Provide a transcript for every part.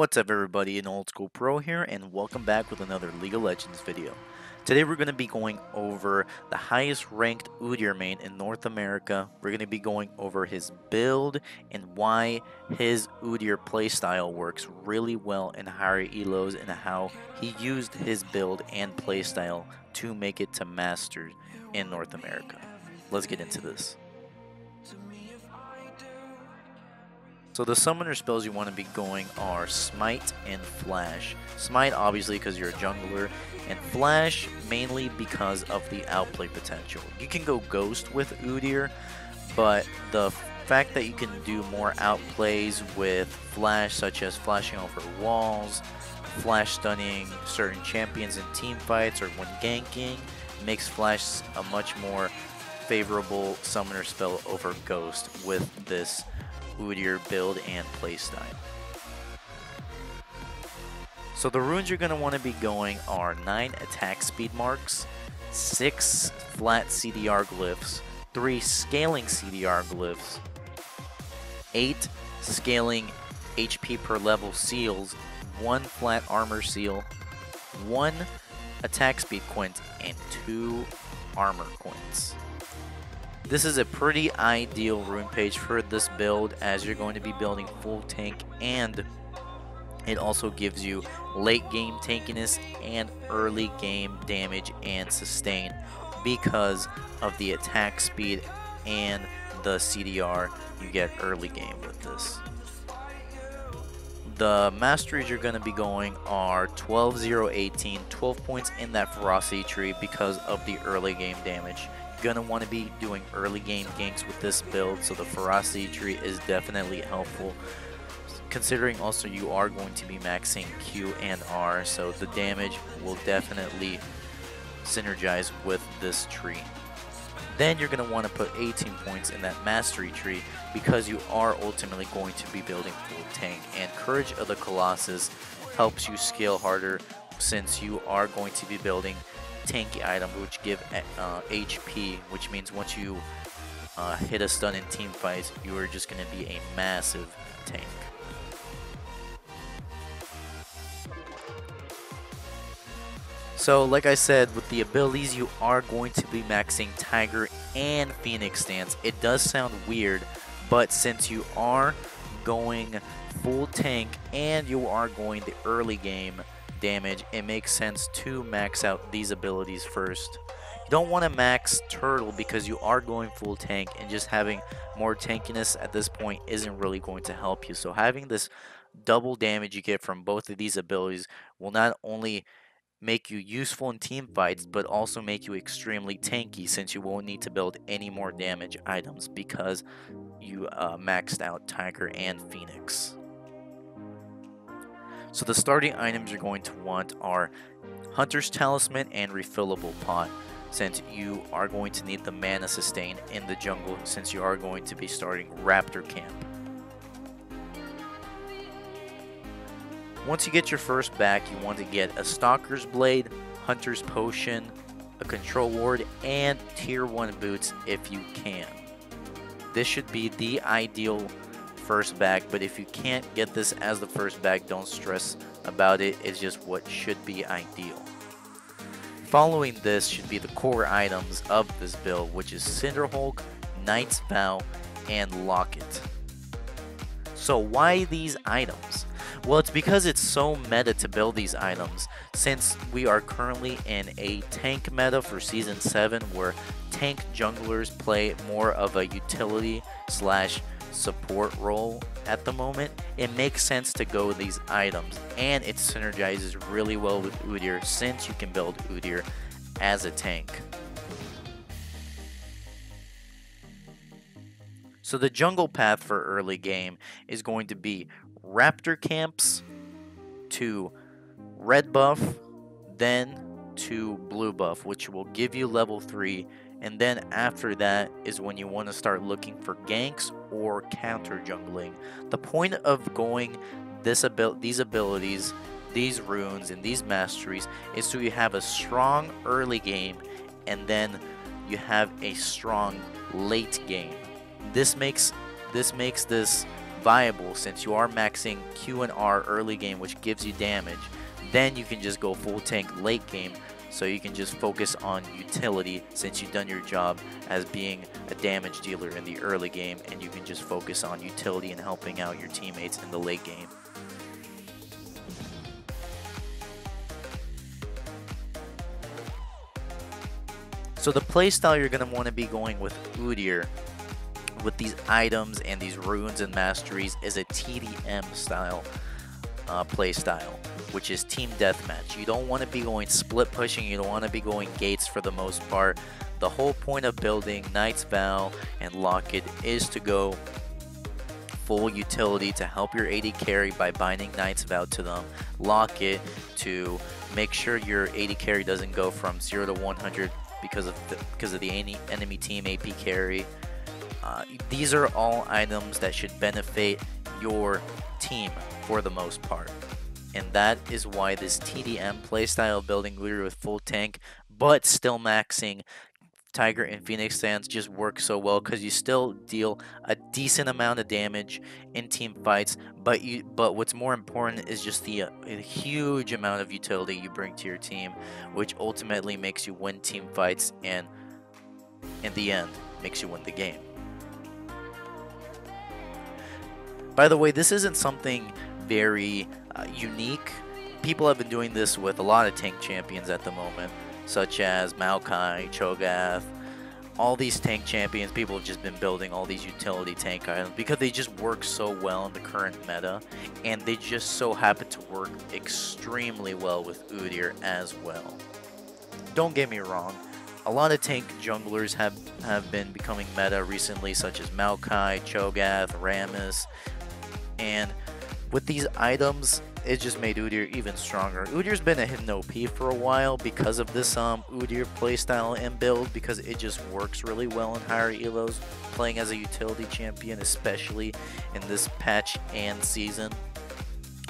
What's up everybody, AnOldSchoolPro here, and welcome back with another League of Legends video. Today we're going to be going over the highest ranked UDYR main in North America. We're going to be going over his build and why his UDYR playstyle works really well in higher elos and how he used his build and playstyle to make it to Masters in North America. Let's get into this. So the summoner spells you want to be going are Smite and Flash. Smite obviously because you're a jungler, and Flash mainly because of the outplay potential. You can go Ghost with UDYR, but the fact that you can do more outplays with Flash, such as flashing over walls, flash stunning certain champions in team fights or when ganking, makes Flash a much more favorable summoner spell over Ghost with this UDYR build and playstyle. So the runes you're going to want to be going are 9 attack speed marks, 6 flat CDR glyphs, 3 scaling CDR glyphs, 8 scaling HP per level seals, 1 flat armor seal, 1 attack speed quint, and 2 armor quints. This is a pretty ideal rune page for this build as you're going to be building full tank, and it also gives you late game tankiness and early game damage and sustain because of the attack speed and the CDR you get early game with this. The masteries you're going to be going are 12, 0, 18, 12 points in that ferocity tree because of the early game damage. Gonna want to be doing early game ganks with this build, so the ferocity tree is definitely helpful, considering also you are going to be maxing Q and R, so the damage will definitely synergize with this tree. Then you're going to want to put 18 points in that mastery tree because you are ultimately going to be building full tank, and Courage of the Colossus helps you scale harder since you are going to be building tanky items which give HP, which means once you hit a stun in team fights, you are just going to be a massive tank. So like I said, with the abilities you are going to be maxing Tiger and Phoenix stance. It does sound weird, but since you are going full tank and you are going the early game damage, it makes sense to max out these abilities first. You don't want to max Turtle because you are going full tank, and just having more tankiness at this point isn't really going to help you. So having this double damage you get from both of these abilities will not only make you useful in team fights, but also make you extremely tanky since you won't need to build any more damage items because you maxed out Tiger and Phoenix. So the starting items you're going to want are Hunter's Talisman and Refillable Pot, since you are going to need the mana sustain in the jungle since you are going to be starting Raptor Camp. Once you get your first back, you want to get a Stalker's Blade, Hunter's Potion, a Control Ward, and Tier 1 boots if you can. This should be the ideal first bag, but if you can't get this as the first bag, don't stress about it. It's just what should be ideal. Following this should be the core items of this build, which is Cinderhulk, Knight's Vow, and Locket. So why these items? Well, it's because it's so meta to build these items, since we are currently in a tank meta for Season 7 where tank junglers play more of a utility slash support role at the moment. It makes sense to go with these items, and it synergizes really well with UDYR since you can build UDYR as a tank. So the jungle path for early game is going to be Raptor Camps to red buff, then to blue buff, which will give you level 3. And then after that is when you want to start looking for ganks or counter jungling. The point of going these abilities, these runes, and these masteries is so you have a strong early game and then you have a strong late game. This makes this viable since you are maxing Q and R early game, which gives you damage. Then you can just go full tank late game, so you can just focus on utility since you've done your job as being a damage dealer in the early game, and you can just focus on utility and helping out your teammates in the late game. So the playstyle you're going to want to be going with UDYR, with these items and these runes and masteries, is a TDM style playstyle, which is team deathmatch. You don't want to be going split pushing, you don't want to be going gates for the most part. The whole point of building Knight's Vow and Locket is to go full utility to help your AD carry by binding Knight's Vow to them, Locket to make sure your AD carry doesn't go from 0 to 100 because of the enemy team AP carry. These are all items that should benefit your team for the most part, and that is why this TDM playstyle building UDYR with full tank but still maxing Tiger and Phoenix Sands just works so well, because you still deal a decent amount of damage in team fights, but what's more important is just the huge amount of utility you bring to your team, which ultimately makes you win team fights and in the end makes you win the game. By the way, this isn't something very unique. People have been doing this with a lot of tank champions at the moment, such as Maokai, Cho'Gath. All these tank champions, people have just been building all these utility tank items because they just work so well in the current meta, and they just so happen to work extremely well with UDYR as well. Don't get me wrong, a lot of tank junglers have been becoming meta recently, such as Maokai, Cho'Gath, Rammus, and with these items, it just made UDYR even stronger. UDYR's been a hidden OP for a while because of this UDYR playstyle and build, because it just works really well in higher elos, playing as a utility champion, especially in this patch and season.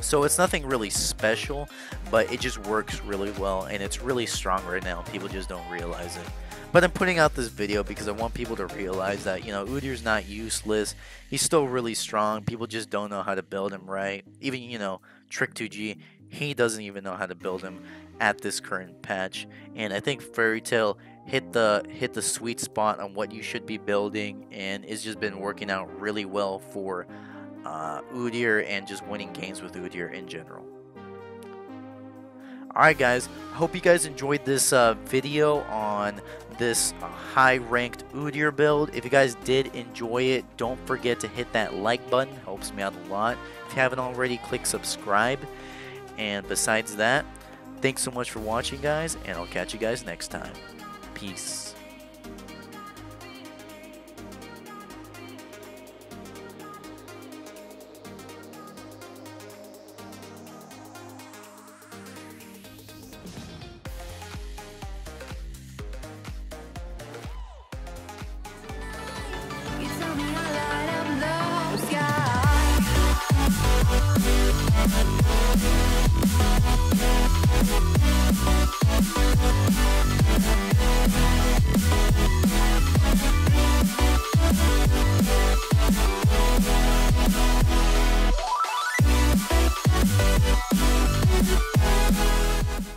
So it's nothing really special, but it just works really well, and it's really strong right now. People just don't realize it. But I'm putting out this video because I want people to realize that, you know, UDYR's not useless. He's still really strong. People just don't know how to build him right. Even, you know, Trick2G, he doesn't even know how to build him at this current patch. And I think FairieTail hit the sweet spot on what you should be building, and it's just been working out really well for UDYR and just winning games with UDYR in general. Alright guys, I hope you guys enjoyed this video on this high-ranked UDYR build. If you guys did enjoy it, don't forget to hit that like button. Helps me out a lot. If you haven't already, click subscribe. And besides that, thanks so much for watching, guys, and I'll catch you guys next time. Peace. Sky.